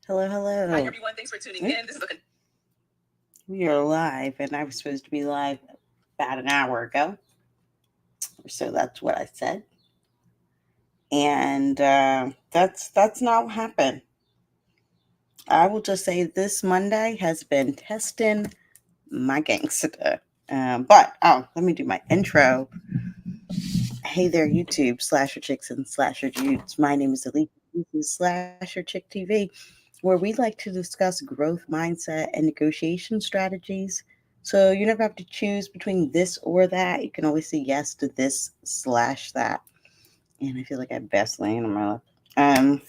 Hello, Hi hello. everyone, thanks for tuning Oop, in. This is a we are live, and I was supposed to be live about an hour ago, so that's what I said. And that's not what happened. I will just say this Monday has been testing my gangster. Let me do my intro. Hey there, YouTube, Slasher Chicks and Slasher Dudes. My name is Elite. This is Slasher Chick TV, where we like to discuss growth mindset and negotiation strategies. So you never have to choose between this or that. You can always say yes to this slash that. And I feel like I have Vaseline on my lip. Um,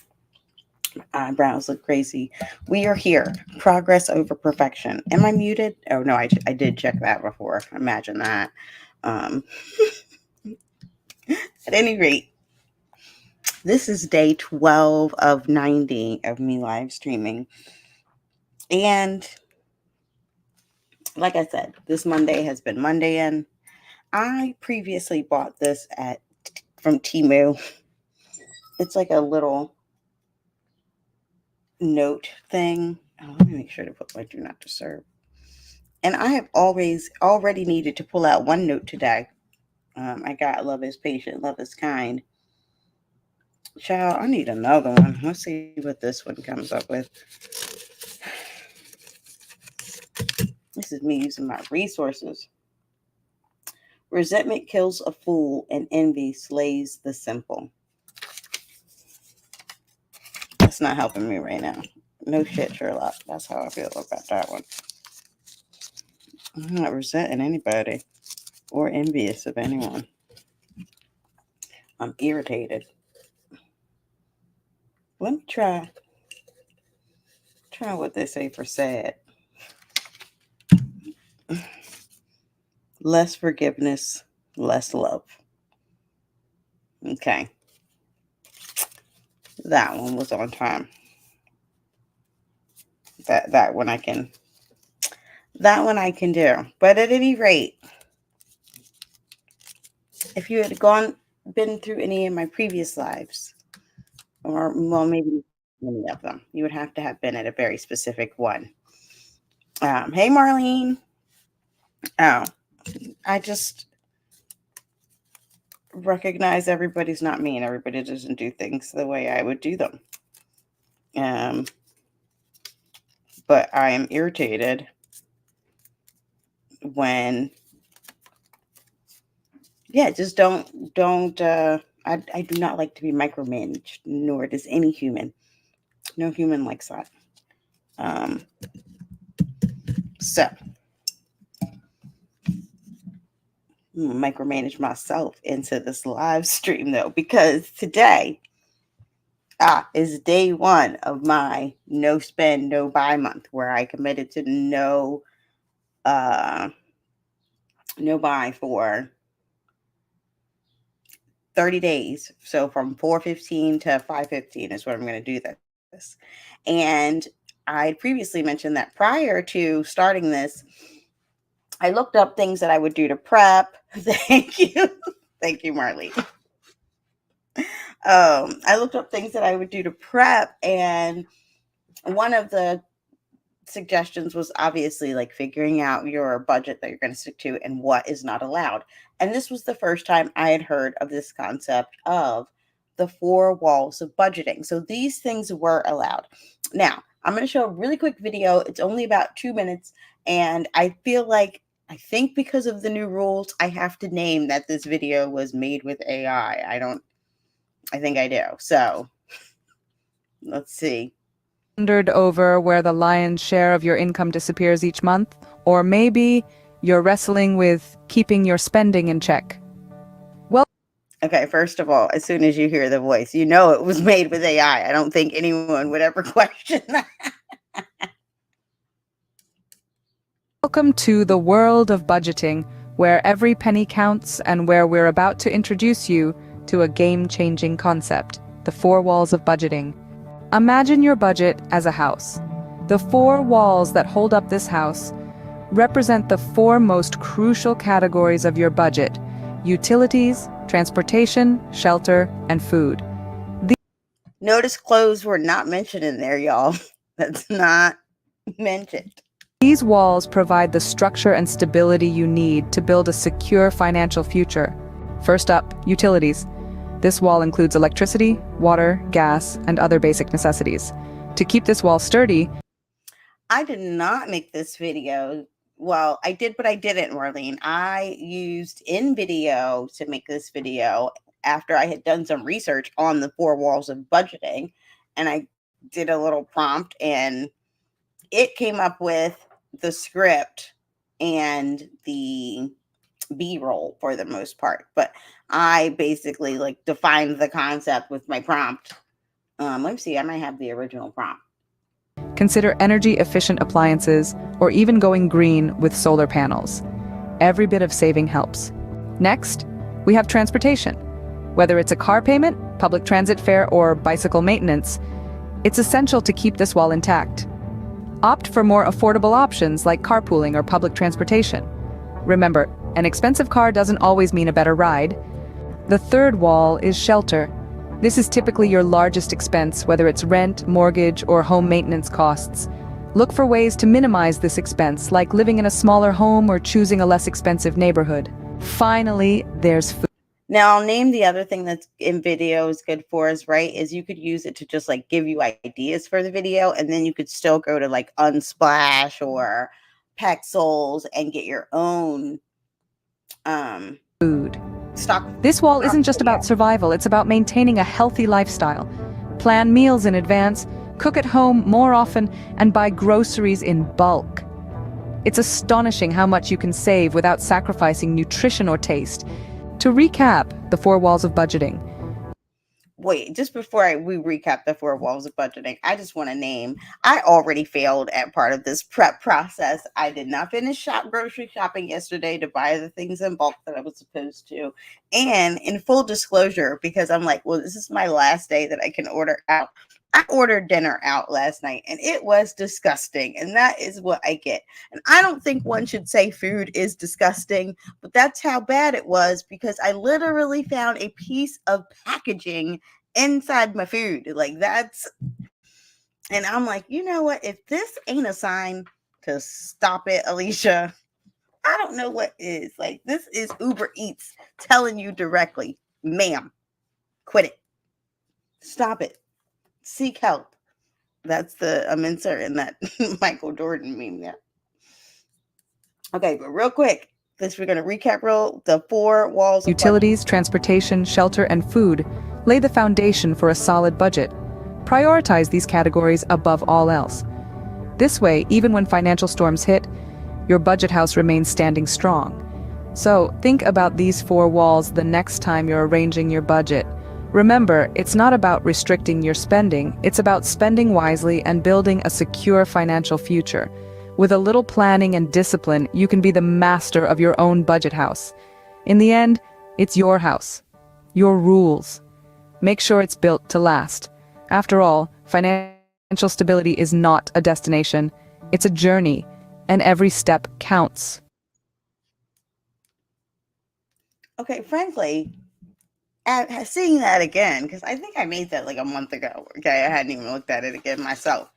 Eyebrows look crazy. We are here. Progress over perfection. Am I muted? Oh no, I did check that before. Imagine that. Um, at any rate, this is day 12 of 90 of me live streaming. And like I said, this Monday has been Monday in. I previously bought this at from Temu. It's like a little note thing. Oh, let me make sure to put my do not disturb. And I have always already needed to pull out one note today. I got love is patient, love is kind. Child, I need another one. Let's see what this one comes up with. This is me using my resources. Resentment kills a fool, and envy slays the simple. That's not helping me right now. No shit, Sherlock. That's how I feel about that one. I'm not resenting anybody or envious of anyone. I'm irritated. Let me try what they say for sad. Less forgiveness, less love. Okay. That one was on time. That one I can do. But at any rate, if you had been through any of my previous lives, or well, maybe many of them, you would have to have been at a very specific one. Hey, Marlene. Oh, I just recognize everybody's not me, and everybody doesn't do things the way I would do them. Um, but I am irritated when, yeah, just don't. I do not like to be micromanaged, nor does any human. No human likes that. Um, so micromanage myself into this live stream though, because today is day one of my no spend, no buy month, where I committed to uh no buy for 30 days. So from 4:15 to 5:15 is what I'm going to do this. And I previously mentioned that prior to starting this, I looked up things that I would do to prep. Thank you. Thank you, Marley. I looked up things that I would do to prep, and one of the suggestions was obviously like figuring out your budget that you're going to stick to and what is not allowed. And this was the first time I had heard of this concept of the four walls of budgeting. So these things were allowed. Now, I'm going to show a really quick video. It's only about 2 minutes. And I feel like, I think because of the new rules, I have to name that this video was made with AI. I think I do. So let's see. Wondered over where the lion's share of your income disappears each month? Or maybe you're wrestling with keeping your spending in check. Okay, first of all, as soon as you hear the voice, you know it was made with AI. I don't think anyone would ever question that. Welcome to the world of budgeting, where every penny counts and where we're about to introduce you to a game-changing concept, the four walls of budgeting. Imagine your budget as a house. The four walls that hold up this house represent the four most crucial categories of your budget: utilities, transportation, shelter, and food. Notice clothes were not mentioned in there, y'all. That's not mentioned. These walls provide the structure and stability you need to build a secure financial future. First up, utilities. This wall includes electricity, water, gas, and other basic necessities. To keep this wall sturdy, I did not make this video. Well, I did, but I didn't, Marlene. I used InVideo to make this video after I had done some research on the four walls of budgeting. And I did a little prompt and it came up with the script and the B-roll for the most part. But I basically like defined the concept with my prompt. Let me see. I might have the original prompt. consider energy-efficient appliances or even going green with solar panels. Every bit of saving helps. Next, we have transportation. Whether it's a car payment, public transit fare, or bicycle maintenance, it's essential to keep this wall intact. Opt for more affordable options like carpooling or public transportation. Remember, an expensive car doesn't always mean a better ride. The third wall is shelter. This is typically your largest expense, whether it's rent, mortgage, or home maintenance costs. Look for ways to minimize this expense, like living in a smaller home or choosing a less expensive neighborhood. Finally, there's food. Now, I'll name the other thing that's in video is good for is, right, is you could use it to just like give you ideas for the video, and then you could still go to like Unsplash or Pexels and get your own stock. This wall isn't just about survival, it's about maintaining a healthy lifestyle. Plan meals in advance, cook at home more often, and buy groceries in bulk. It's astonishing how much you can save without sacrificing nutrition or taste. To recap the four walls of budgeting. Wait, just before we recap the four walls of budgeting, I just want to name, I already failed at part of this prep process. I did not finish grocery shopping yesterday to buy the things in bulk that I was supposed to. And in full disclosure, because I'm like, well, this is my last day that I can order out. I ordered dinner out last night and it was disgusting. And that is what I get. And I don't think one should say food is disgusting, but that's how bad it was because I literally found a piece of packaging inside my food. Like that's, and I'm like, you know what? If this ain't a sign to stop it, Alicia, I don't know what is. Like, this is Uber Eats telling you directly, ma'am, quit it. Stop it. Seek help. That's I'm inserting that Michael Jordan meme there. Okay, but real quick, we're going to recap the four walls. Utilities, transportation, shelter, and food lay the foundation for a solid budget. Prioritize these categories above all else. This way, even when financial storms hit, your budget house remains standing strong. So, think about these four walls the next time you're arranging your budget. Remember, it's not about restricting your spending, it's about spending wisely and building a secure financial future. With a little planning and discipline, you can be the master of your own budget house. In the end, it's your house, your rules. Make sure it's built to last. After all, financial stability is not a destination, it's a journey, and every step counts. Okay, frankly, seeing that again, because I think I made that like a month ago. Okay, I hadn't even looked at it again myself.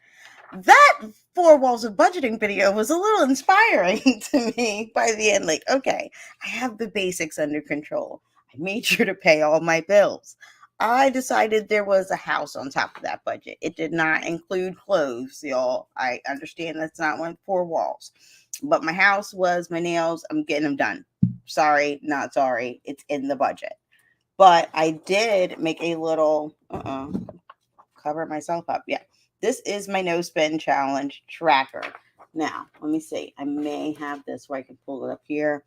That four walls of budgeting video was a little inspiring to me by the end. Like, okay, I have the basics under control. I made sure to pay all my bills. I decided there was a house on top of that budget. It did not include clothes, y'all. I understand that's not one four walls. But my house was my nails. I'm getting them done. Sorry, not sorry. It's in the budget. But I did make a little cover myself up. Yeah. This is my no spend challenge tracker. Now, let me see. I may have this where I can pull it up here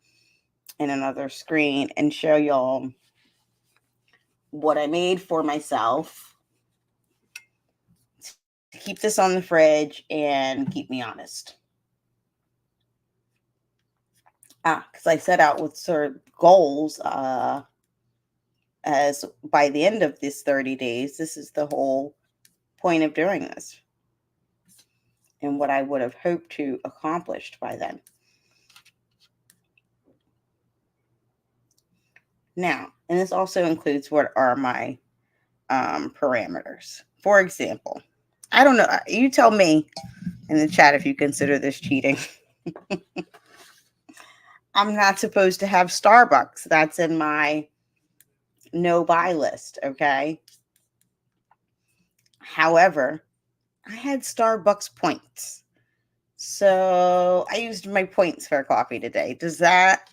in another screen and show y'all what I made for myself to keep this on the fridge and keep me honest. Because I set out with sort of goals as by the end of this 30 days, this is the whole point of doing this and what I would have hoped to accomplish by then. Now, and this also includes what are my parameters. For example, I don't know. You tell me in the chat if you consider this cheating. I'm not supposed to have Starbucks. That's in my no buy list, okay? However, I had Starbucks points. So I used my points for coffee today. Does that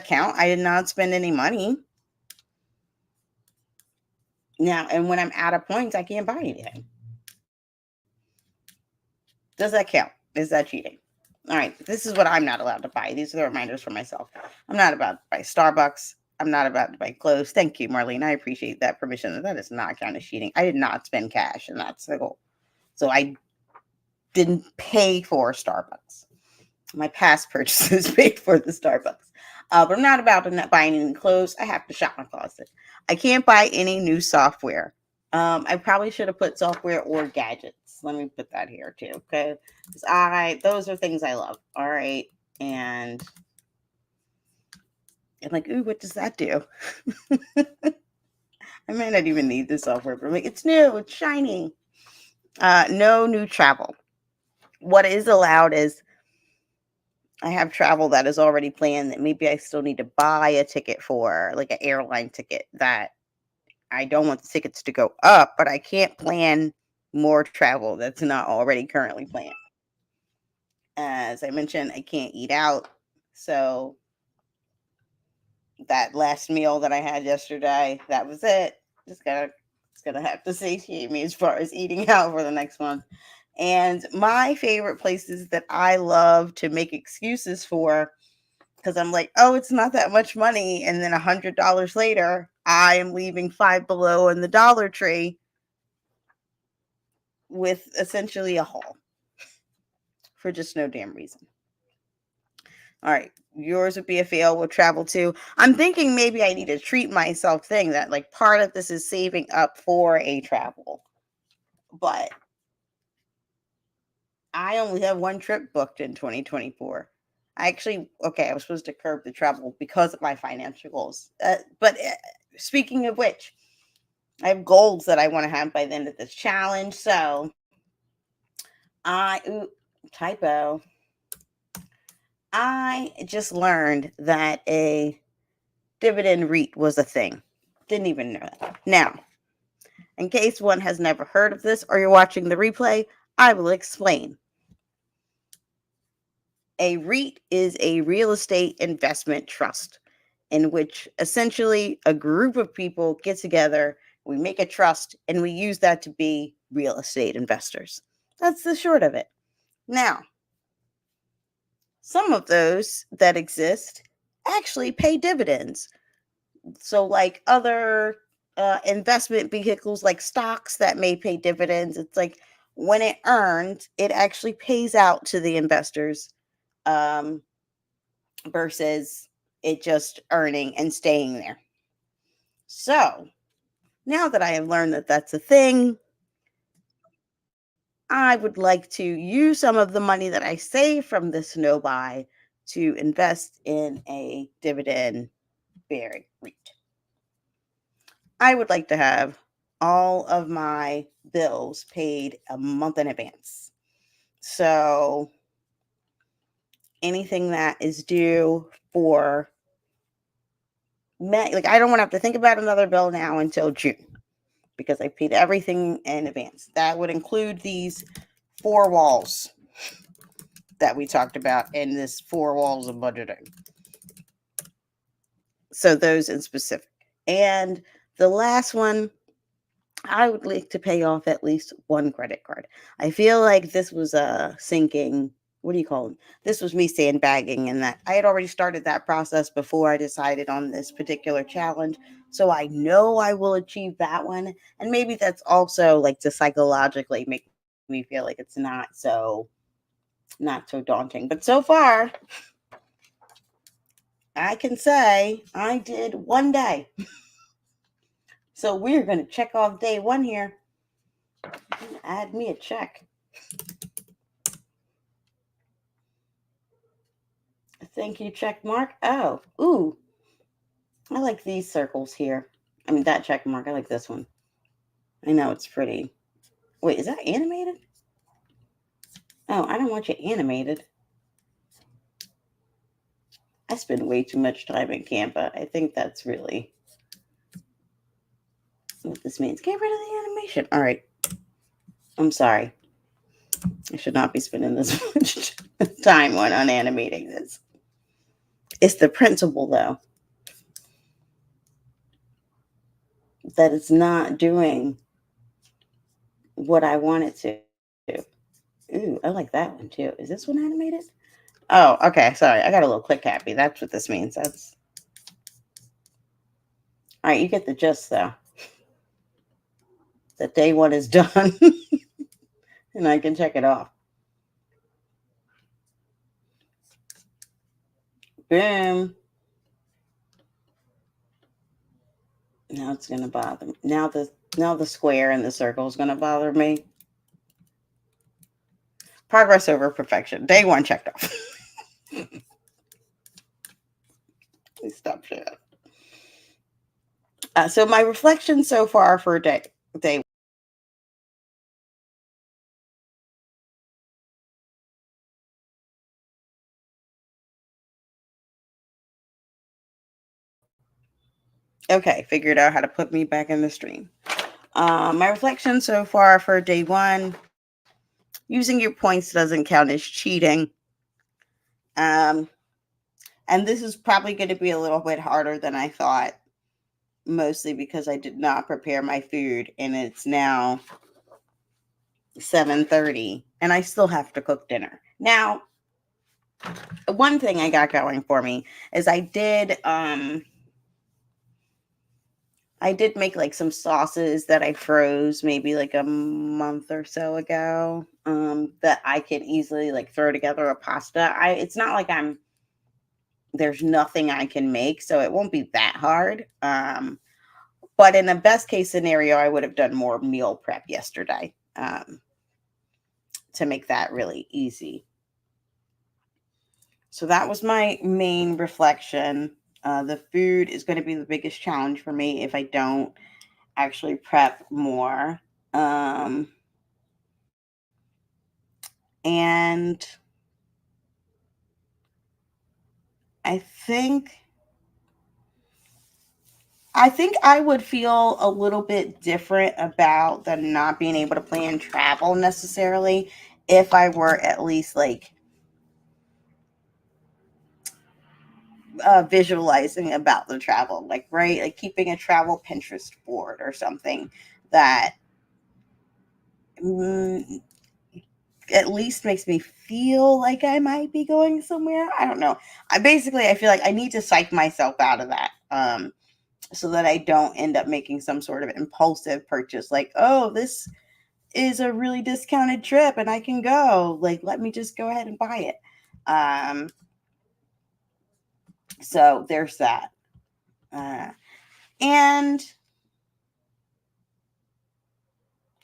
count? I did not spend any money. Now, and when I'm out of points, I can't buy anything. Does that count? Is that cheating? All right, this is what I'm not allowed to buy. These are the reminders for myself. I'm not about to buy Starbucks. I'm not about to buy clothes. Thank you, Marlene. I appreciate that permission. That is not kind of cheating. I did not spend cash, and that's the goal. So I didn't pay for Starbucks. My past purchases paid for the Starbucks. But I'm not about to buy any clothes. I have to shop my closet. I can't buy any new software. I probably should have put software or gadgets. Let me put that here too, okay? Because those are things I love. All right, and I'm like, ooh, what does that do? I might not even need the software, but I'm like, it's new, it's shiny. No new travel. What is allowed is I have travel that is already planned that maybe I still need to buy a ticket for, like an airline ticket that I don't want the tickets to go up, but I can't plan more travel that's not already currently planned. As I mentioned, I can't eat out. So that last meal that I had yesterday, that was it. It's gonna have to satiate me as far as eating out for the next month. And my favorite places that I love to make excuses for, because I'm like, oh, it's not that much money. And then $100 later, I am leaving Five Below in the Dollar Tree with essentially a haul for just no damn reason. All right, yours would be a fail with travel too. I'm thinking maybe I need a treat myself thing that like part of this is saving up for a travel. But I only have one trip booked in 2024. I was supposed to curb the travel because of my financial goals. But speaking of which, I have goals that I want to have by the end of this challenge. So typo. I just learned that a dividend REIT was a thing. Didn't even know that. Now, in case one has never heard of this or you're watching the replay, I will explain. A REIT is a real estate investment trust in which essentially a group of people get together, we make a trust, and we use that to be real estate investors. That's the short of it. Now, some of those that exist actually pay dividends. So, like other investment vehicles like stocks that may pay dividends, it's like when it earns, it actually pays out to the investors versus it just earning and staying there. So, now that I have learned that that's a thing, I would like to use some of the money that I save from this no buy to invest in a dividend bearing REIT. I would like to have all of my bills paid a month in advance. So anything that is due for May, like I don't want to have to think about another bill now until June because I paid everything in advance. That would include these 4 walls that we talked about in this 4 walls of budgeting. So those in specific. And the last one, I would like to pay off at least one credit card. I feel like this was a sinking. What do you call them? This was me sandbagging, and that I had already started that process before I decided on this particular challenge. So I know I will achieve that one. And maybe that's also like to psychologically make me feel like it's not so daunting. But so far, I can say I did one day. So we're going to check off day 1 here. Add me a check. Thank you, check mark. Oh, ooh. I like these circles here. I mean, that check mark. I like this one. I know it's pretty. Wait, is that animated? Oh, I don't watch it animated. I spend way too much time in Canva. I think that's really what this means. Get rid of the animation. All right. I'm sorry. I should not be spending this much time on unanimating this. It's the principle, though, that it's not doing what I want it to. Ooh, I like that one too. Is this one animated? Oh, okay. Sorry. I got a little click happy. That's what this means. That's all right. You get the gist, though. That day one is done and I can check it off. Boom. Now it's gonna bother me. Now the square and the circle is gonna bother me. Progress over perfection. Day one checked off. Please stop sharing. So my reflection so far for day. Okay, figured out how to put me back in the stream. My reflection so far for day one: using your points doesn't count as cheating. And this is probably going to be a little bit harder than I thought, mostly because I did not prepare my food, and it's now 7:30, and I still have to cook dinner. Now, one thing I got going for me is I did make like some sauces that I froze maybe like a month or so ago, that I can easily like throw together a pasta. It's not like there's nothing I can make, so it won't be that hard. But in a best case scenario, I would have done more meal prep yesterday, to make that really easy. So that was my main reflection. The food is going to be the biggest challenge for me if I don't actually prep more. Um, and I think I would feel a little bit different about the not being able to plan travel necessarily if I were at least like visualizing about the travel, like, right, like keeping a travel Pinterest board or something that mm, at least makes me feel like I might be going somewhere. I don't know. I feel like I need to psych myself out of that, so that I don't end up making some sort of impulsive purchase, like, oh, this is a really discounted trip and I can go. Like, let me just go ahead and buy it. Um, so there's that. And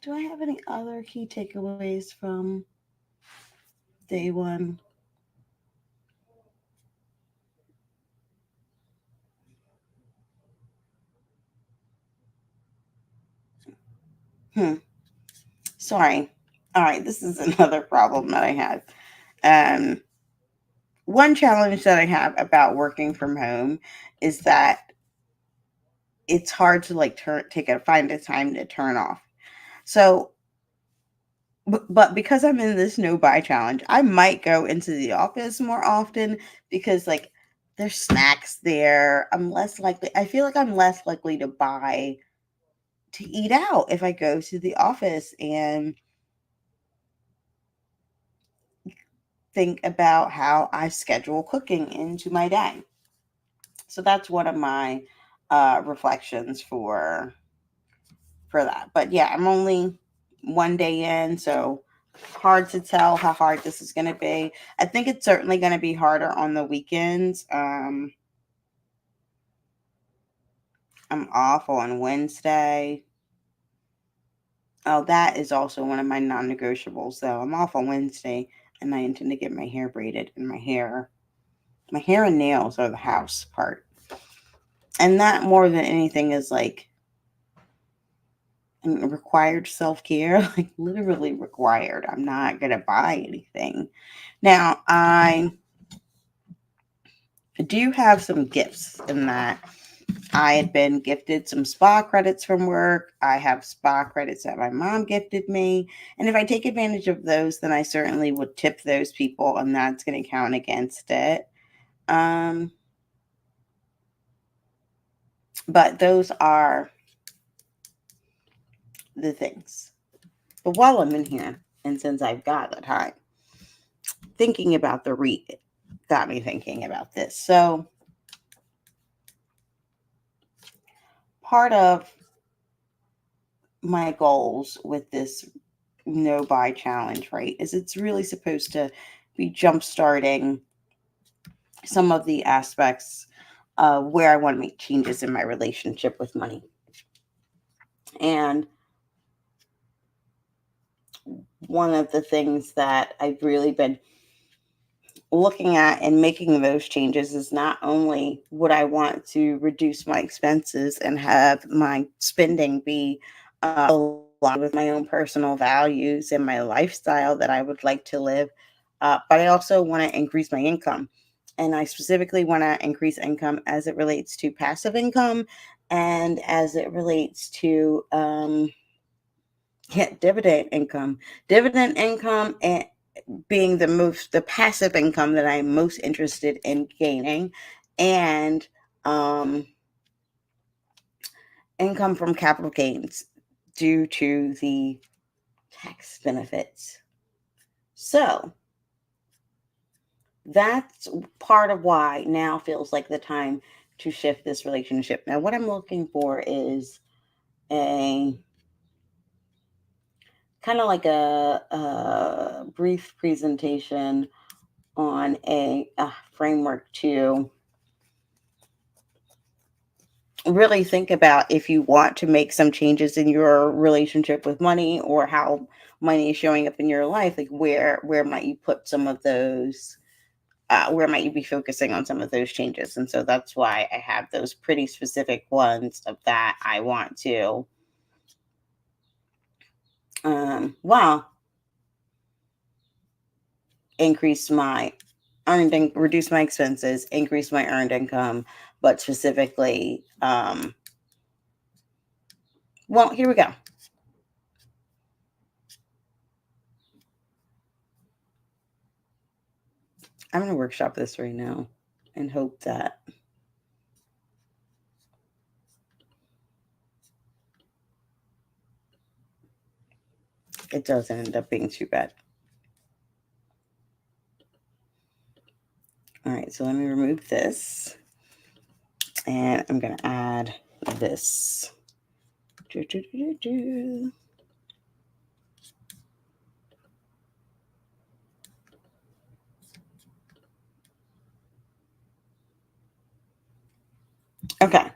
do I have any other key takeaways from day one? Sorry. All right, this is another problem that I have. Um, One challenge that I have about working from home is that it's hard to like find a time to turn off. So, but because I'm in this no buy challenge, I might go into the office more often because like there's snacks there. I feel like I'm less likely to buy to eat out if I go to the office and think about how I schedule cooking into my day. So that's one of my reflections for that. But yeah, I'm only one day in, so hard to tell how hard this is going to be. I think it's certainly going to be harder on the weekends. I'm off on Wednesday. Oh, that is also one of my non-negotiables. So I'm off on Wednesday, and I intend to get my hair braided and my hair and nails are the house part. And that more than anything is like and required self-care, like literally required. I'm not going to buy anything. Now, I do have some gifts in that I had been gifted some spa credits from work. I have spa credits that my mom gifted me. And if I take advantage of those, then I certainly would tip those people, and that's going to count against it. But those are the things. But while I'm in here, and since I've got the time, thinking about the REIT got me thinking about this. So part of my goals with this no buy challenge, right, is it's really supposed to be jump starting some of the aspects where I want to make changes in my relationship with money. And one of the things that I've really been looking at and making those changes is not only would I want to reduce my expenses and have my spending be aligned with my own personal values and my lifestyle that I would like to live, but I also want to increase my income. And I specifically want to increase income as it relates to passive income and as it relates to dividend income. Dividend income and being the passive income that I'm most interested in gaining, and income from capital gains due to the tax benefits. So that's part of why now feels like the time to shift this relationship. Now, what I'm looking for is a kind of like a brief presentation on a framework to really think about if you want to make some changes in your relationship with money or how money is showing up in your life. Like where might you put some of those? Where might you be focusing on some of those changes? And so that's why I have those pretty specific ones of that I want to. Increase my reduce my expenses, increase my earned income, but specifically, well, here we go. I'm going to workshop this right now and hope that it doesn't end up being too bad. All right, so let me remove this. And I'm going to add this. Okay.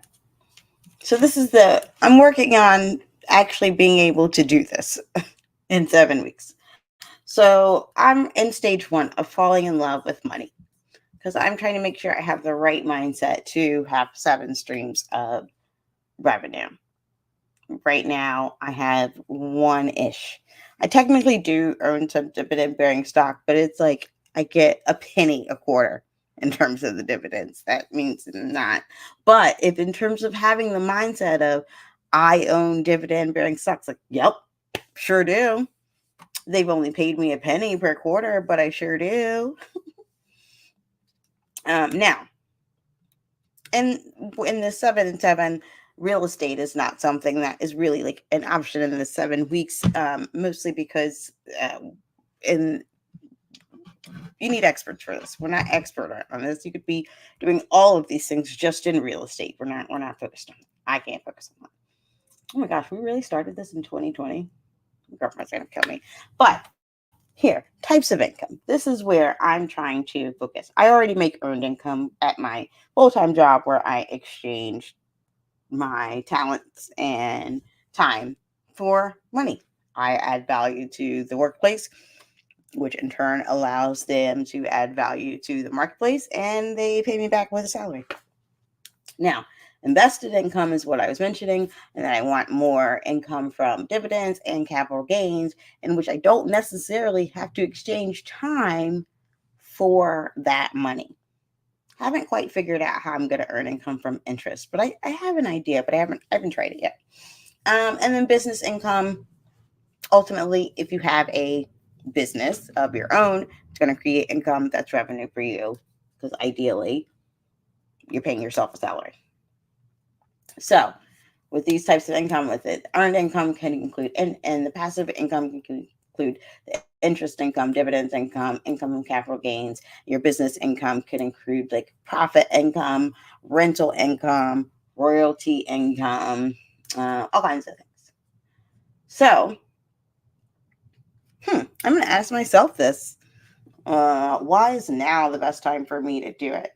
So this is I'm working on actually being able to do this in 7 weeks. So I'm in stage 1 of falling in love with money because I'm trying to make sure I have the right mindset to have 7 streams of revenue. Right now, I have 1-ish. I technically do own some dividend bearing stock, but it's like I get a penny a quarter in terms of the dividends. That means not. But if in terms of having the mindset of I own dividend bearing stocks, like, yep, sure do. They've only paid me a penny per quarter, but I sure do. Now, in the 7 and 7, real estate is not something that is really like an option in the 7 weeks, mostly because in you need experts for this. We're not expert on this. You could be doing all of these things just in real estate. We're not focused on it. I can't focus on that. Oh my gosh, we really started this in 2020. My girlfriend's gonna kill me. But here, types of income. This is where I'm trying to focus. I already make earned income at my full-time job where I exchange my talents and time for money. I add value to the workplace, which in turn allows them to add value to the marketplace, and they pay me back with a salary. Now, Invested income is what I was mentioning, and then I want more income from dividends and capital gains, in which I don't necessarily have to exchange time for that money. Haven't quite figured out how I'm going to earn income from interest, but I have an idea, but I haven't tried it yet. And then business income. Ultimately, if you have a business of your own, it's going to create income that's revenue for you, because ideally, you're paying yourself a salary. So, with these types of income, with it, earned income can include, and the passive income can include the interest income, dividends income, income from capital gains. Your business income could include like profit income, rental income, royalty income, all kinds of things. So, I'm going to ask myself this. Why is now the best time for me to do it?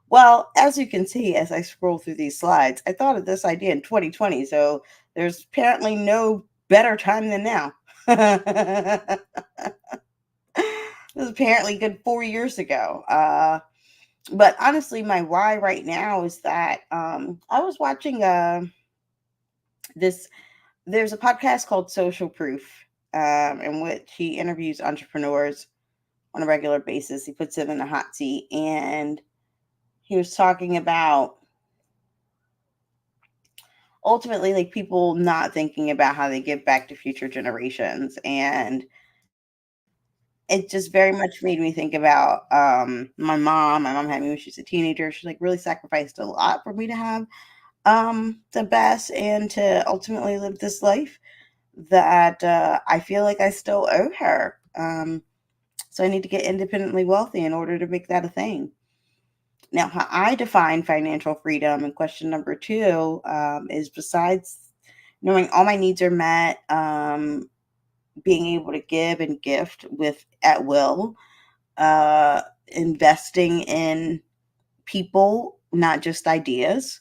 Well, as you can see, as I scroll through these slides, I thought of this idea in 2020, so there's apparently no better time than now. This was apparently good 4 years ago. But honestly, my why right now is that I was watching this. There's a podcast called Social Proof, in which he interviews entrepreneurs on a regular basis. He puts them in a hot seat, and he was talking about ultimately like people not thinking about how they give back to future generations. And it just very much made me think about my mom. My mom had me when she was a teenager. She like really sacrificed a lot for me to have the best and to ultimately live this life that I feel like I still owe her. So I need to get independently wealthy in order to make that a thing. Now, how I define financial freedom, and question number two, is besides knowing all my needs are met, being able to give and gift with at will, investing in people, not just ideas.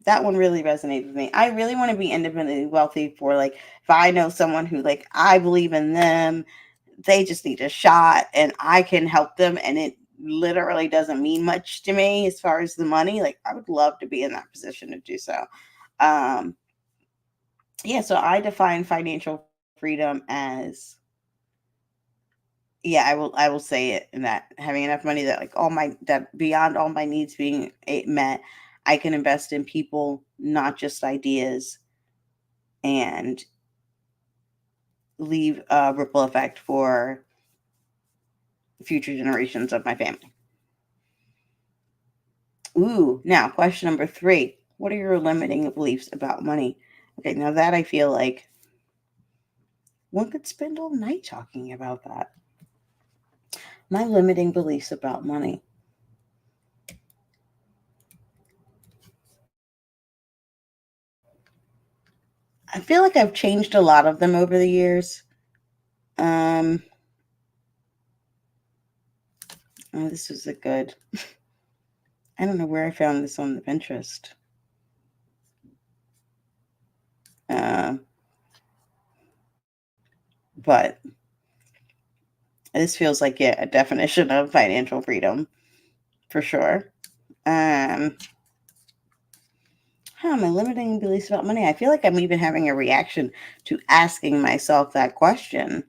That one really resonated with me. I really want to be independently wealthy for like if I know someone who like I believe in them, they just need a shot and I can help them and it literally doesn't mean much to me as far as the money. Like I would love to be in that position to do so. Um yeah, so I define financial freedom as I will say it in that having enough money that like all my that beyond all my needs being met, I can invest in people, not just ideas, and leave a ripple effect for future generations of my family. Ooh, now question number three. What are your limiting beliefs about money? Okay, now that I feel like one could spend all night talking about that. My limiting beliefs about money. I feel like I've changed a lot of them over the years. Um, this was a good. I don't know where I found this on the Pinterest. Uh, but this feels like a definition of financial freedom for sure. My limiting beliefs about money. I feel like I'm even having a reaction to asking myself that question.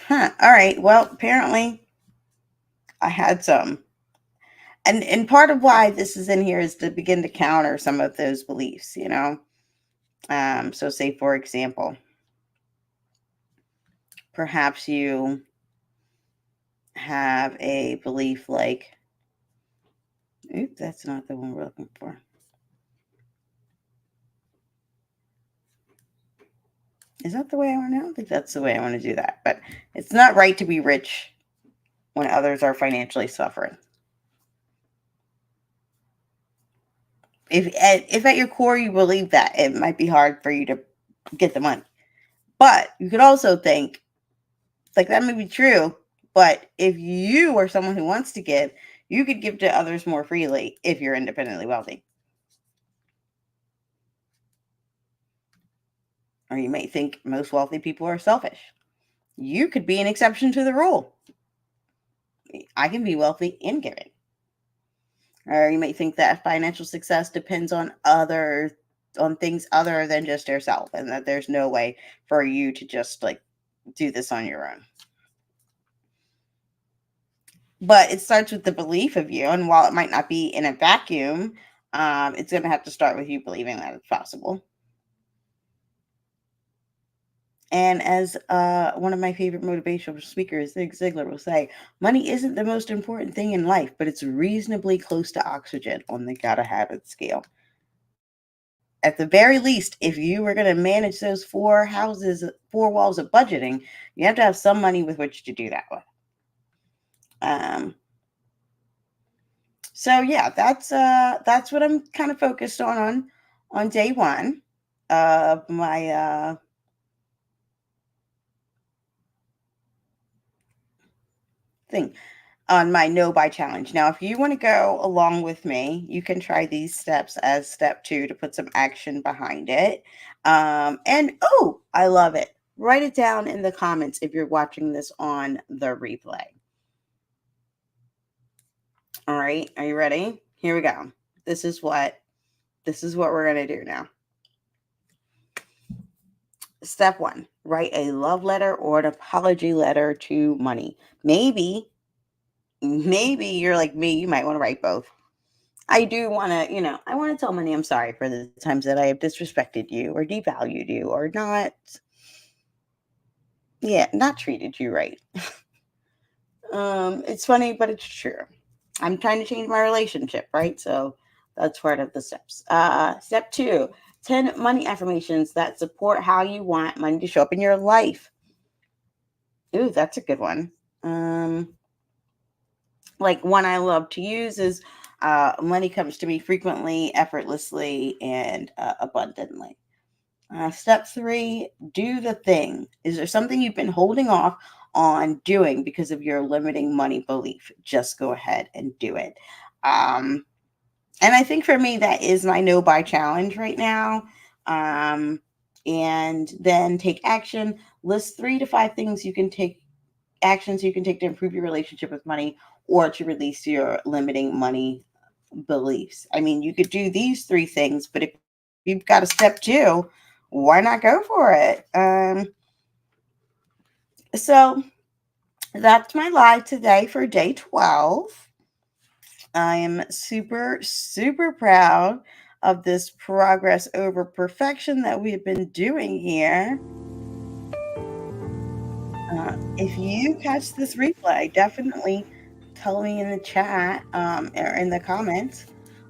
All right. Well, apparently I had some. And part of why this is in here is to begin to counter some of those beliefs. So say for example, perhaps you have a belief like, oops, that's not the one we're looking for. Is that the way I want to? I don't think that's the way I want to do that. But it's not right to be rich when others are financially suffering. If at your core you believe that, it might be hard for you to get the money. But you could also think like that may be true, but if you are someone who wants to give, you could give to others more freely if you're independently wealthy. Or you may think most wealthy people are selfish. You could be an exception to the rule. I can be wealthy and giving. Or you may think that financial success depends on things other than just yourself, and that there's no way for you to just like do this on your own. But it starts with the belief of you, and while it might not be in a vacuum, it's going to have to start with you believing that it's possible. And as one of my favorite motivational speakers, Zig Ziglar, will say, money isn't the most important thing in life, but it's reasonably close to oxygen on the gotta have it scale. At the very least, if you were going to manage those four walls of budgeting, you have to have some money with which to do that with. So yeah, that's what I'm kind of focused on day one of my thing, on my no buy challenge. Now, if you want to go along with me, you can try these steps as step 2 to put some action behind it. And oh, I love it. Write it down in the comments if you're watching this on the replay. All right, are you ready? Here we go. This is what we're going to do now. Step 1, write a love letter or an apology letter to money. Maybe you're like me, you might want to write both. I do want to, I want to tell money I'm sorry for the times that I have disrespected you or devalued you or not treated you right. It's funny, but it's true. I'm trying to change my relationship, right? So that's part of the steps. Step 2, 10 money affirmations that support how you want money to show up in your life. Ooh, that's a good one. Like one I love to use is money comes to me frequently, effortlessly, and abundantly. Step 3, do the thing. Is there something you've been holding off on doing because of your limiting money belief? Just go ahead and do it. And I think for me, that is my no buy challenge right now. And then take action. List 3 to 5 things you can take, actions you can take to improve your relationship with money or to release your limiting money beliefs. I mean, you could do these 3 things, but if you've got a step 2, why not go for it? So that's my live today for day 12. I am super, super proud of this progress over perfection that we have been doing here. If you catch this replay, definitely tell me in the chat or in the comments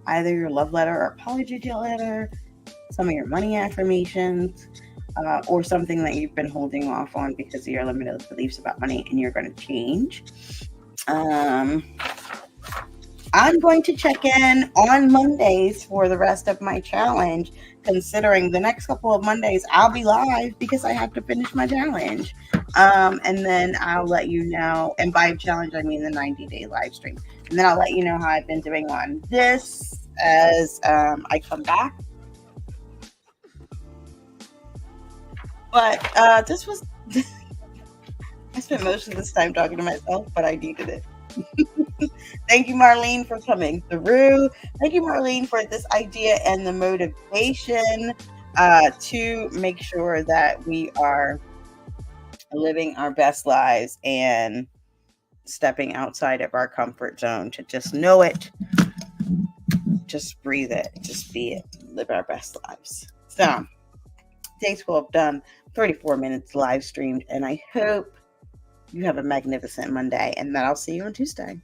either your love letter or apology letter, some of your money affirmations, or something that you've been holding off on because of your limited beliefs about money and you're going to change. I'm going to check in on Mondays for the rest of my challenge, considering the next couple of Mondays I'll be live because I have to finish my challenge. And then I'll let you know, and by challenge, I mean the 90-day live stream. And then I'll let you know how I've been doing on this as I come back. But this was, I spent most of this time talking to myself, but I needed it. Thank you, Marlene, for coming through. Thank you, Marlene, for this idea and the motivation to make sure that we are living our best lives and stepping outside of our comfort zone to just know it, just breathe it, just be it, live our best lives. So, day 12 done, 34 minutes live streamed, and I hope you have a magnificent Monday, and then I'll see you on Tuesday.